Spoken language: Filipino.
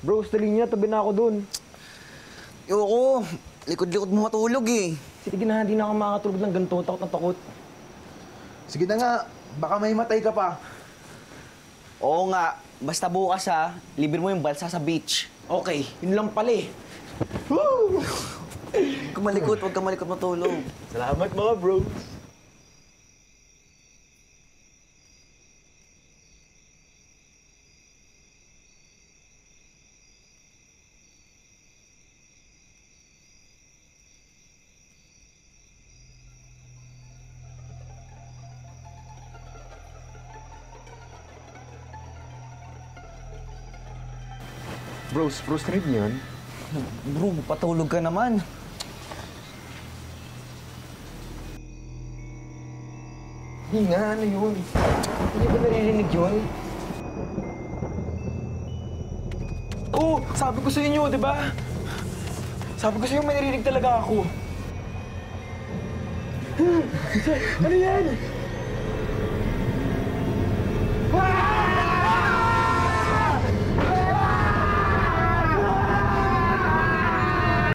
Bro, sa linya, tabi na ako dun. Ayoko. Likod-likod mo matulog eh. Sige na, hindi na ako makakatulog ng ganito. Takot na takot. Sige na nga, baka may matay ka pa. Oo nga. Basta bukas ha, libre mo yung balsa sa beach. Okay, yun lang pala eh. Huwag kang malikot matulog. Salamat mga bros. Bros, frustrate niyan. Bro, patulog ka naman. Hindi nga, ano yun? Hindi ba naririnig yun? Oo, sabi ko sa inyo, di ba? Sabi ko sa inyo, may naririnig talaga ako. Ano yan?